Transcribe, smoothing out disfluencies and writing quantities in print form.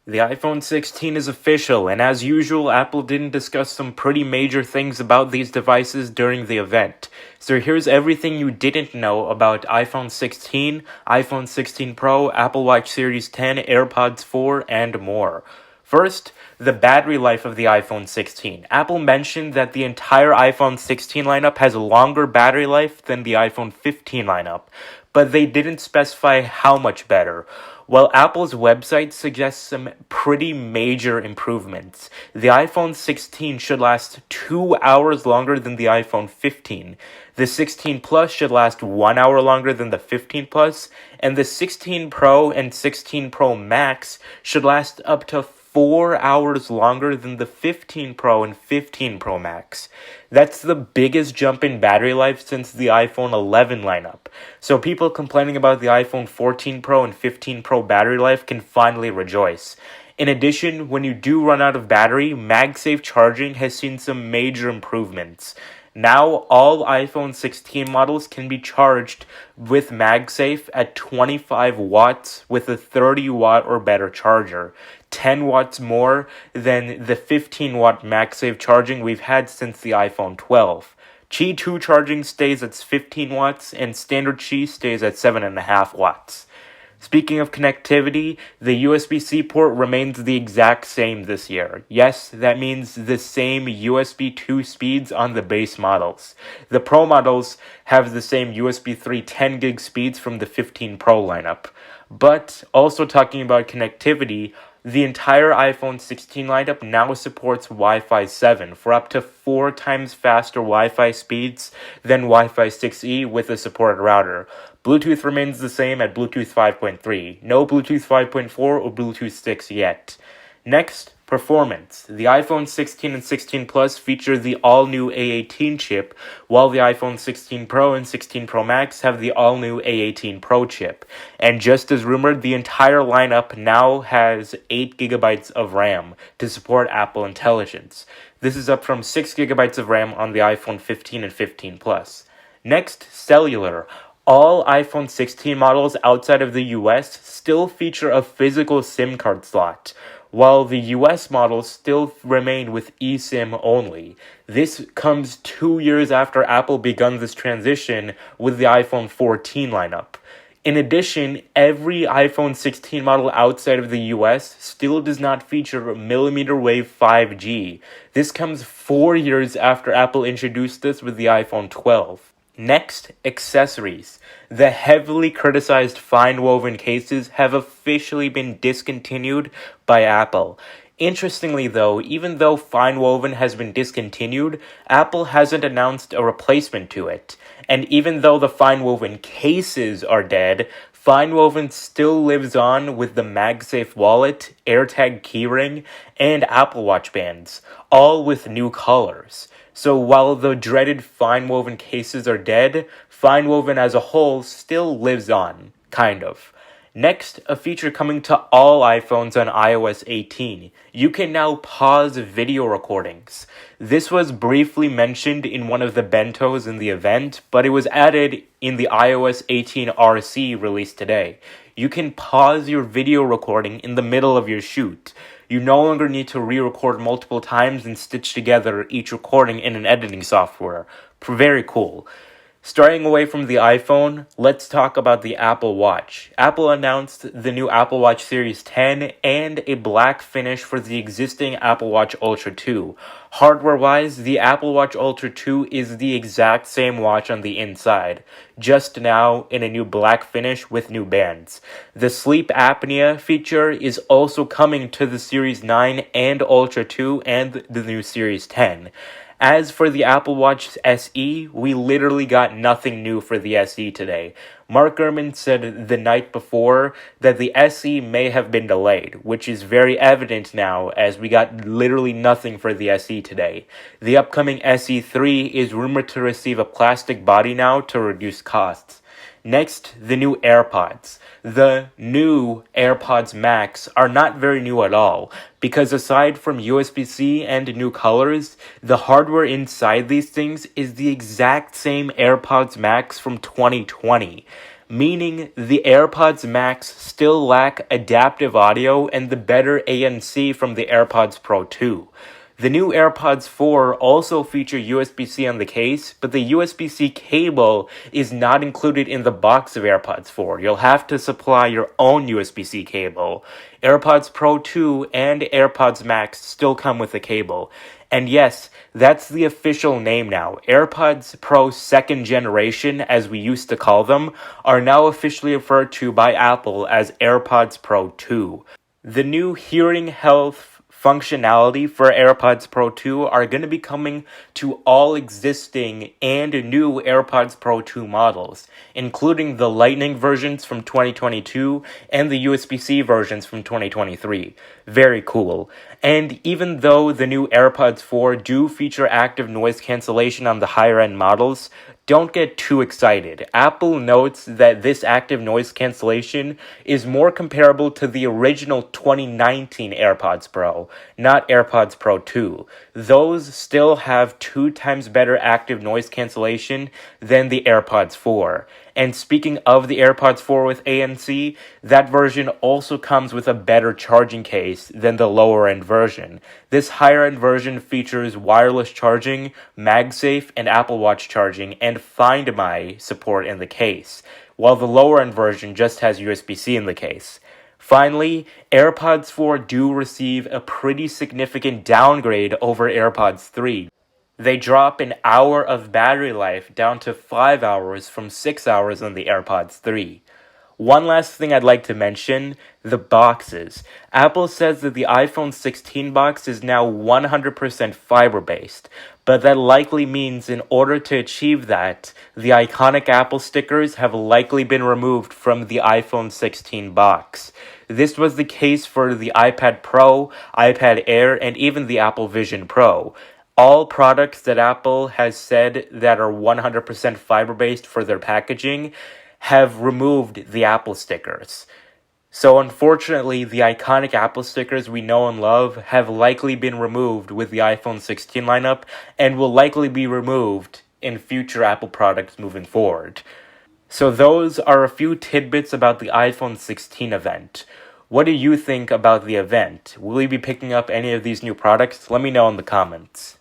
The iPhone 16 is official, and as usual, Apple didn't discuss some pretty major things about these devices during the event. So here's everything you didn't know about iPhone 16, iPhone 16 Pro, Apple Watch Series 10, AirPods 4, and more. First, the battery life of the iPhone 16. Apple mentioned that the entire iPhone 16 lineup has a longer battery life than the iPhone 15 lineup, but they didn't specify how much better. While Apple's website suggests some pretty major improvements, the iPhone 16 should last 2 hours longer than the iPhone 15. The 16 Plus should last 1 hour longer than the 15 Plus, and the 16 Pro and 16 Pro Max should last up to 4 hours longer than the 15 Pro and 15 Pro Max. That's the biggest jump in battery life since the iPhone 11 lineup. So people complaining about the iPhone 14 Pro and 15 Pro battery life can finally rejoice. In addition, when you do run out of battery, MagSafe charging has seen some major improvements. Now, all iPhone 16 models can be charged with MagSafe at 25 watts with a 30 watt or better charger, 10 watts more than the 15 watt MagSafe charging we've had since the iPhone 12. Qi 2 charging stays at 15 watts and standard Qi stays at 7.5 watts. Speaking of connectivity, the USB-C port remains the exact same this year. Yes, that means the same USB 2 speeds on the base models. The Pro models have the same USB 3 10 gig speeds from the 15 Pro lineup. But also talking about connectivity, the entire iPhone 16 lineup now supports Wi-Fi 7 for up to 4 times faster Wi-Fi speeds than Wi-Fi 6E with a supported router. Bluetooth remains the same at Bluetooth 5.3. No Bluetooth 5.4 or Bluetooth 6 yet. Next, performance. The iPhone 16 and 16 Plus feature the all-new A18 chip, while the iPhone 16 Pro and 16 Pro Max have the all-new A18 Pro chip. And just as rumored, the entire lineup now has 8 gigabytes of RAM to support Apple Intelligence. This is up from 6 gigabytes of RAM on the iPhone 15 and 15 Plus. Next, cellular. All iPhone 16 models outside of the US still feature a physical SIM card slot, while the US models still remain with eSIM only. This comes 2 years after Apple begun this transition with the iPhone 14 lineup. In addition, every iPhone 16 model outside of the US still does not feature millimeter wave 5G. This comes 4 years after Apple introduced this with the iPhone 12. Next, accessories. The heavily criticized fine-woven cases have officially been discontinued by Apple. Interestingly though, even though fine-woven has been discontinued, Apple hasn't announced a replacement to it. And even though the fine-woven cases are dead, fine-woven still lives on with the MagSafe wallet, AirTag keyring, and Apple Watch bands, all with new colors. So while the dreaded fine-woven cases are dead, fine-woven as a whole still lives on, kind of. Next, a feature coming to all iPhones on iOS 18. You can now pause video recordings. This was briefly mentioned in one of the bentos in the event, but it was added in the iOS 18 RC released today. You can pause your video recording in the middle of your shoot. You no longer need to re-record multiple times and stitch together each recording in an editing software. Very cool. Starting away from the iPhone, let's talk about the Apple Watch. Apple announced the new Apple Watch Series 10 and a black finish for the existing Apple Watch Ultra 2. Hardware-wise, the Apple Watch Ultra 2 is the exact same watch on the inside, just now in a new black finish with new bands. The sleep apnea feature is also coming to the Series 9 and Ultra 2 and the new Series 10. As for the Apple Watch SE, we literally got nothing new for the SE today. Mark Gurman said the night before that the SE may have been delayed, which is very evident now as we got literally nothing for the SE today. The upcoming SE3 is rumored to receive a plastic body now to reduce costs. Next, the new AirPods. The new AirPods Max are not very new at all, because aside from USB-C and new colors, the hardware inside these things is the exact same AirPods Max from 2020. meaning the AirPods Max still lack adaptive audio and the better ANC from the AirPods Pro 2. The new AirPods 4 also feature USB-C on the case, but the USB-C cable is not included in the box of AirPods 4. You'll have to supply your own USB-C cable. AirPods Pro 2 and AirPods Max still come with a cable. And yes, that's the official name now. AirPods Pro 2nd generation, as we used to call them, are now officially referred to by Apple as AirPods Pro 2. The new hearing health functionality for AirPods Pro 2 are going to be coming to all existing and new AirPods Pro 2 models, including the Lightning versions from 2022 and the USB-C versions from 2023. Very cool. And even though the new AirPods 4 do feature active noise cancellation on the higher end models, don't get too excited. Apple notes that this active noise cancellation is more comparable to the original 2019 AirPods Pro, not AirPods Pro 2. Those still have 2 times better active noise cancellation than the AirPods 4. And speaking of the AirPods 4 with ANC, that version also comes with a better charging case than the lower end version. This higher end version features wireless charging, MagSafe, and Apple Watch charging, and Find My support in the case, while the lower end version just has USB-C in the case. Finally, AirPods 4 do receive a pretty significant downgrade over AirPods 3. They drop an hour of battery life down to 5 hours from 6 hours on the AirPods 3. One last thing I'd like to mention, the boxes. Apple says that the iPhone 16 box is now 100% fiber-based, but that likely means in order to achieve that, the iconic Apple stickers have likely been removed from the iPhone 16 box. This was the case for the iPad Pro, iPad Air, and even the Apple Vision Pro. All products that Apple has said that are 100% fiber-based for their packaging have removed the Apple stickers. So unfortunately, the iconic Apple stickers we know and love have likely been removed with the iPhone 16 lineup and will likely be removed in future Apple products moving forward. So those are a few tidbits about the iPhone 16 event. What do you think about the event? Will you be picking up any of these new products? Let me know in the comments.